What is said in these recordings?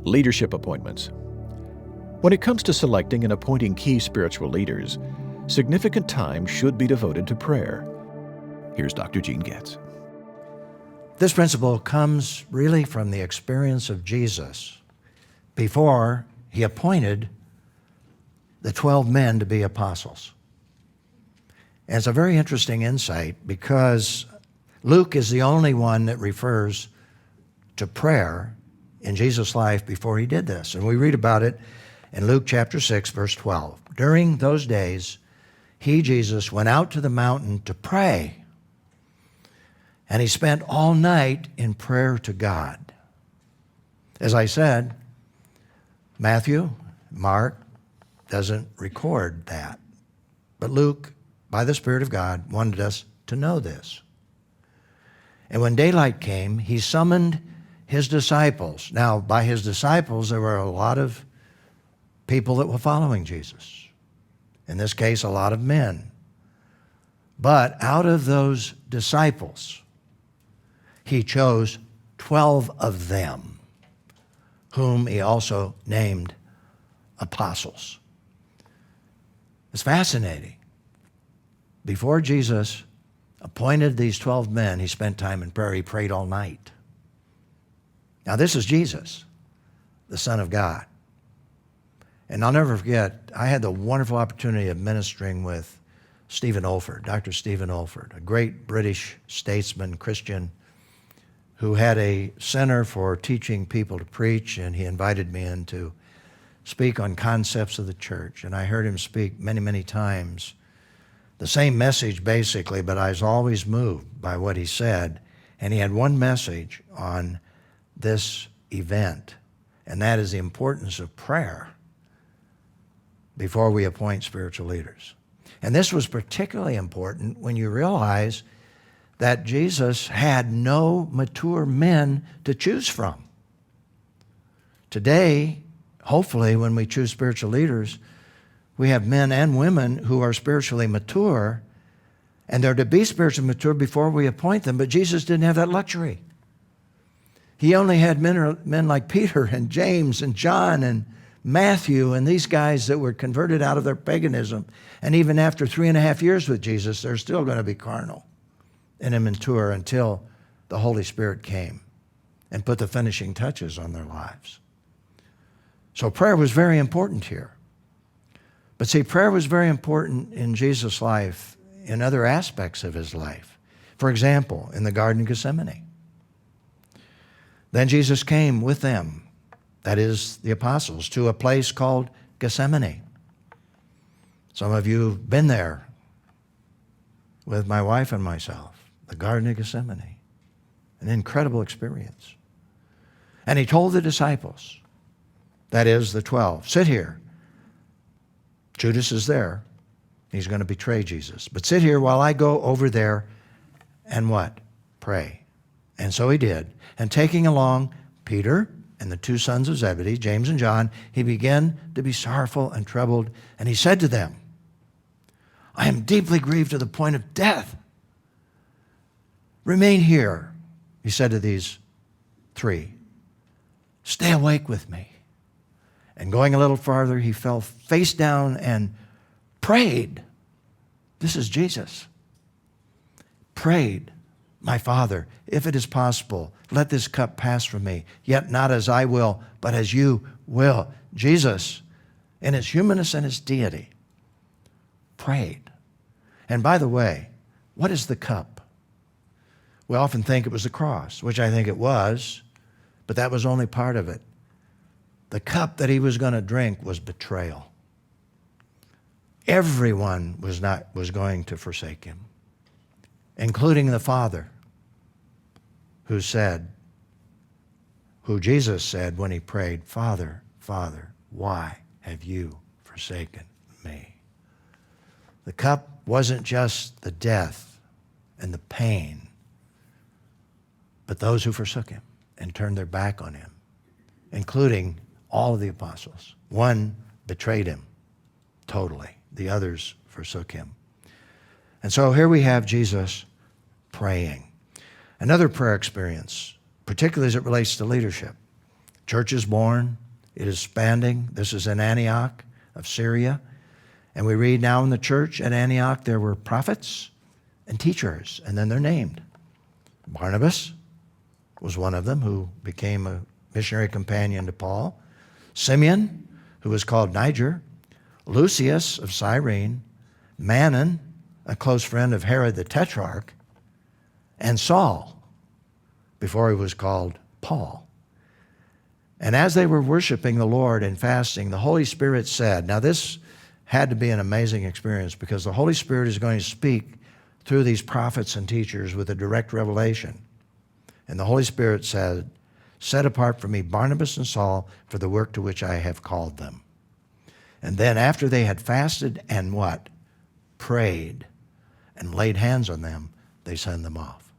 Leadership appointments. When it comes to selecting and appointing key spiritual leaders, significant time should be devoted to prayer. Here's Dr. Gene Getz. This principle comes really from the experience of Jesus before he appointed the 12 men to be apostles. And it's a very interesting insight because Luke is the only one that refers to prayer in Jesus' life before he did this. And we read about it in Luke chapter 6, verse 12. During those days, he, Jesus, went out to the mountain to pray. And he spent all night in prayer to God. As I said, Matthew, Mark doesn't record that. But Luke, by the Spirit of God, wanted us to know this. And when daylight came, he summoned his disciples. Now, by his disciples, there were a lot of people that were following Jesus. In this case, a lot of men. But out of those disciples, he chose 12 of them, whom he also named apostles. It's fascinating. Before Jesus appointed these 12 men, he spent time in prayer. He prayed all night. Now, this is Jesus, the Son of God. And I'll never forget, I had the wonderful opportunity of ministering with Stephen Olford, Dr. Stephen Olford, a great British statesman, Christian, who had a center for teaching people to preach, and he invited me in to speak on concepts of the church. And I heard him speak many, many times. The same message, basically, but I was always moved by what he said. And he had one message on this event, and that is the importance of prayer before we appoint spiritual leaders. And this was particularly important when you realize that Jesus had no mature men to choose from. Today, hopefully, when we choose spiritual leaders, we have men and women who are spiritually mature, and they're to be spiritually mature before we appoint them, but Jesus didn't have that luxury. He only had men like Peter and James and John and Matthew and these guys that were converted out of their paganism. And even after 3.5 years with Jesus, they're still going to be carnal and immature until the Holy Spirit came and put the finishing touches on their lives. So prayer was very important here. But see, prayer was very important in Jesus' life in other aspects of his life. For example, in the Garden of Gethsemane. Then Jesus came with them, that is, the apostles, to a place called Gethsemane. Some of you have been there with my wife and myself, the Garden of Gethsemane. An incredible experience. And he told the disciples, that is, the 12, sit here. Judas is there. He's going to betray Jesus. But sit here while I go over there and what? Pray. And so he did. And taking along Peter and the 2 sons of Zebedee, James and John, he began to be sorrowful and troubled. And he said to them, I am deeply grieved to the point of death. Remain here, he said to these 3. Stay awake with me. And going a little farther, he fell face down and prayed. This is Jesus. Prayed, my Father, if it is possible, let this cup pass from me, yet not as I will, but as you will. Jesus, in his humanness and his deity, prayed. And by the way, what is the cup? We often think it was the cross, which I think it was, but that was only part of it. The cup that he was going to drink was betrayal. Everyone was going to forsake him, including the Father, who Jesus said when he prayed, Father, Father, why have you forsaken me? The cup wasn't just the death and the pain, but those who forsook him and turned their back on him, including all of the apostles. One betrayed him totally. The others forsook him. And so here we have Jesus praying. Another prayer experience, particularly as it relates to leadership, Church is born. It is expanding. This is in Antioch of Syria. And we read now in the church at Antioch there were prophets and teachers, and then they're named. Barnabas was one of them who became a missionary companion to Paul. Simeon, who was called Niger. Lucius of Cyrene. Manon, a close friend of Herod the Tetrarch. And Saul, before he was called Paul. And as they were worshiping the Lord and fasting, the Holy Spirit said, now this had to be an amazing experience because the Holy Spirit is going to speak through these prophets and teachers with a direct revelation. And the Holy Spirit said, set apart for me Barnabas and Saul for the work to which I have called them. And then after they had fasted and what? Prayed and laid hands on them, they send them off.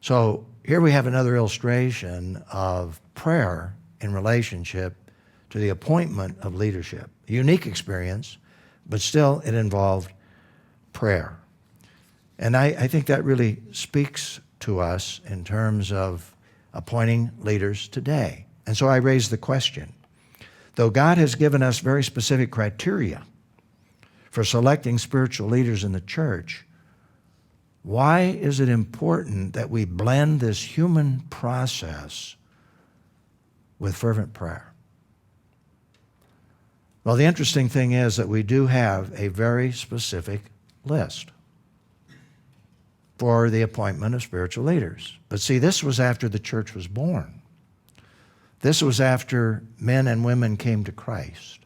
So here we have another illustration of prayer in relationship to the appointment of leadership. A unique experience, but still it involved prayer. And I think that really speaks to us in terms of appointing leaders today. And so I raise the question, though God has given us very specific criteria for selecting spiritual leaders in the church, why is it important that we blend this human process with fervent prayer? Well, the interesting thing is that we do have a very specific list for the appointment of spiritual leaders. But see, this was after the church was born. This was after men and women came to Christ.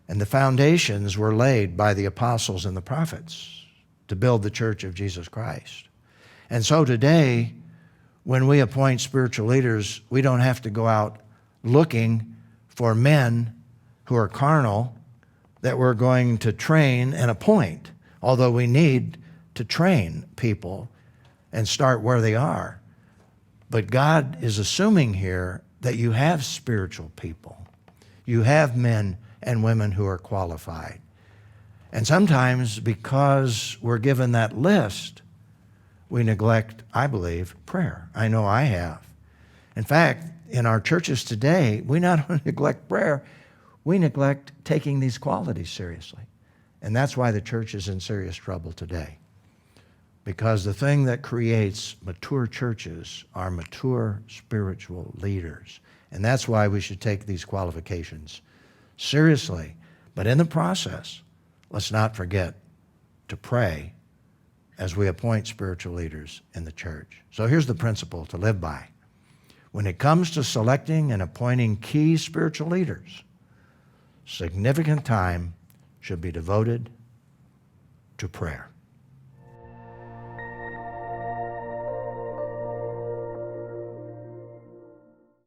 And the foundations were laid by the apostles and the prophets to build the church of Jesus Christ. And so today, when we appoint spiritual leaders, we don't have to go out looking for men who are carnal that we're going to train and appoint, although we need to train people and start where they are. But God is assuming here that you have spiritual people. You have men and women who are qualified. And sometimes because we're given that list, we neglect, I believe, prayer. I know I have. In fact, in our churches today, we not only neglect prayer, we neglect taking these qualities seriously. And that's why the church is in serious trouble today. Because the thing that creates mature churches are mature spiritual leaders. And that's why we should take these qualifications seriously. But in the process, let's not forget to pray as we appoint spiritual leaders in the church. So here's the principle to live by. When it comes to selecting and appointing key spiritual leaders, significant time should be devoted to prayer.